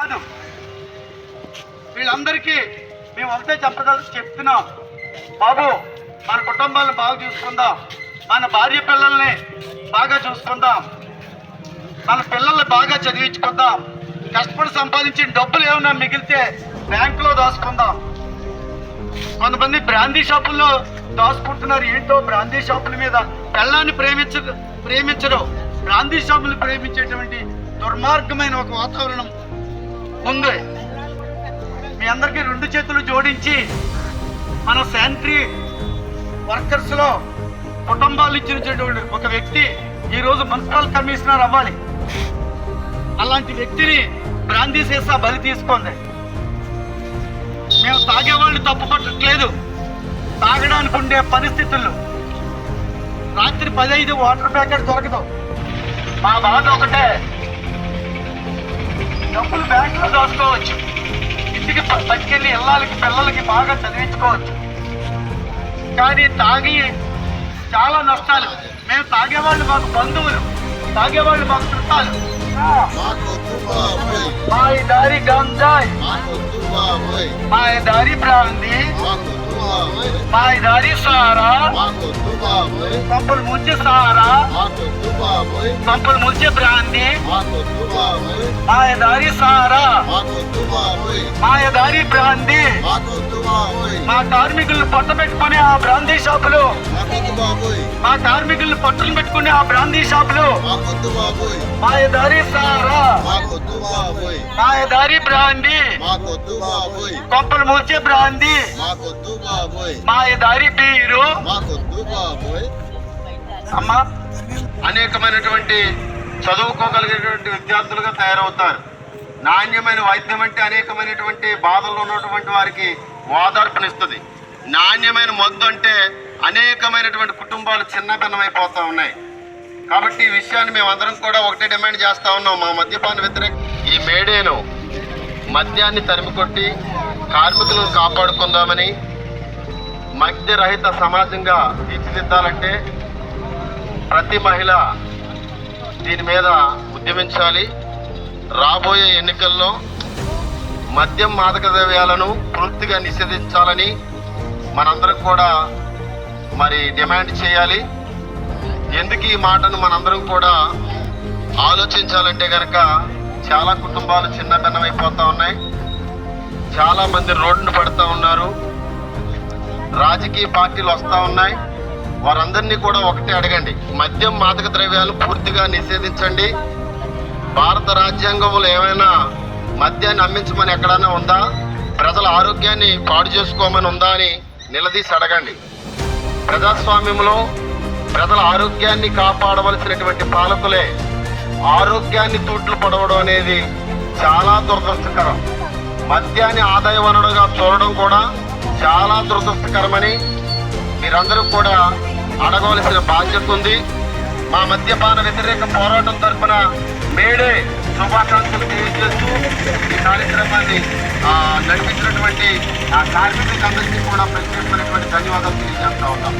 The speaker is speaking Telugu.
కాదు. వీళ్ళందరికీ మేము ఒకటే చెప్తున్నాం, బాబు మన కుటుంబాలను బాగా చూసుకుందాం, మన భార్య పిల్లల్ని బాగా చూసుకుందాం, మన పిల్లల్ని బాగా చదివించుకుందాం, కష్టపడి సంపాదించిన డబ్బులు ఏమన్నా మిగిలితే బ్యాంకులో దాచుకుందాం. కొంతమంది బ్రాందీ షాపుల్లో దాచుకుంటున్నారు. ఏంటో బ్రాందీ షాపుల మీద పిల్లాన్ని ప్రేమించరు. బ్రాందీ షాపులు ప్రేమించేటువంటి దుర్మార్గమైన ఒక వాతావరణం ఉంది. మీ అందరికీ రెండు చేతులు జోడించి మన శానిటరీ వర్కర్స్ లో కుటుంబాలు ఇచ్చినటువంటి ఒక వ్యక్తి ఈరోజు మున్సిపల్ కమిషనర్ అవ్వాలి. అలాంటి వ్యక్తిని బ్రాందీ సీసా బలి తీసుకుంది. మేము తాగేవాళ్ళు తప్పు పట్టట్లేదు, తాగడానికి ఉండే పరిస్థితుల్లో రాత్రి 15 వాటర్ ప్యాకెట్ దొరకదు. మా బాధ ఒకటే, డబ్బులు బ్యాంకులో దాచుకోవచ్చు, ఇంటికి పట్టుకెళ్ళి ఇళ్ళకి పిల్లలకి బాగా చదివించుకోవచ్చు. కానీ తాగి చాలా నష్టాలు. మేము తాగేవాళ్ళు మాకు బంధువులు, తాగేవాళ్ళు మాకు చుట్టాలు. మాయదారి గంజాయి, మాయదారి బ్రాందీ, మాయదారి సారా, పంపులు ముంచి సారా, పంపులు ముంచి బ్రాందీ, మాయదారి సారా, మాయదారి బ్రాందీ. మా కార్మికులను పట్ట పెట్టుకునే ఆ బ్రాందీ షాపులు, మా కార్మికులను పట్టులు పెట్టుకునే ఆ బ్రాందీ షాపులు, మాయదారి సారా, మాయదారి బ్రాందీ, కొంపలు మూల్చే బ్రాందీ, మాయదారి బీరు. అమ్మా, అనేకమైనటువంటి చదువుకోగలిగేటువంటి విద్యార్థులుగా తయారవుతారు. నాణ్యమైన వైద్యం అంటే అనేకమైనటువంటి బాధల్లో ఉన్నటువంటి వారికి ఓదార్పునిస్తుంది. నాణ్యమైన మందు అంటే అనేకమైనటువంటి కుటుంబాలు చిన్నభిన్నమైపోతూ ఉన్నాయి. కాబట్టి ఈ విషయాన్ని మేమందరం కూడా ఒకటే డిమాండ్ చేస్తా ఉన్నాం. మా మద్యపాన వ్యతిరేక ఈ మేడేను మద్యాన్ని తరిమికొట్టి కార్మికులను కాపాడుకుందామని, మద్యరహిత సమాజంగా తీర్చిదిద్దాలంటే ప్రతి మహిళ దీని మీద ఉద్యమించాలి. రాబోయే ఎన్నికల్లో మద్యం మాదక ద్రవ్యాలను పూర్తిగా నిషేధించాలని మనందరం కూడా మరి డిమాండ్ చేయాలి. ఎందుకు ఈ మాటను మనందరం కూడా ఆలోచించాలంటే కనుక చాలా కుటుంబాలు చిన్న భిన్నమైపోతూ ఉన్నాయి. చాలా మంది రోడ్డును పడుతూ ఉన్నారు. రాజకీయ పార్టీలు వస్తూ ఉన్నాయి. వారందరినీ కూడా ఒకటే అడగండి, మద్యం మాదక ద్రవ్యాలు పూర్తిగా నిషేధించండి. భారత రాజ్యాంగంలో ఏమైనా మద్యాన్ని అమ్మించమని ఎక్కడైనా ఉందా? ప్రజల ఆరోగ్యాన్ని పాడు చేసుకోమని ఉందా అని నిలదీసి అడగండి. ప్రజాస్వామ్యంలో ప్రజల ఆరోగ్యాన్ని కాపాడవలసినటువంటి పాలకులే ఆరోగ్యాన్ని తూట్లు పడవడం అనేది చాలా దురదృష్టకరం. మద్యాన్ని ఆదాయ వనరుగా చూడడం కూడా చాలా దురదృష్టకరమని మీరందరూ కూడా అడగవలసిన బాధ్యత ఉంది. మా మద్యపాన వ్యతిరేక పోరాటం తరఫున మేడే శుభాకాంక్షలు తెలియజేస్తూ ఈ కార్యక్రమాన్ని నడిపించినటువంటి ఆ కార్మికులందరికీ కూడా ప్రత్యేకమైనటువంటి ధన్యవాదాలు తెలియజేస్తా ఉన్నాం.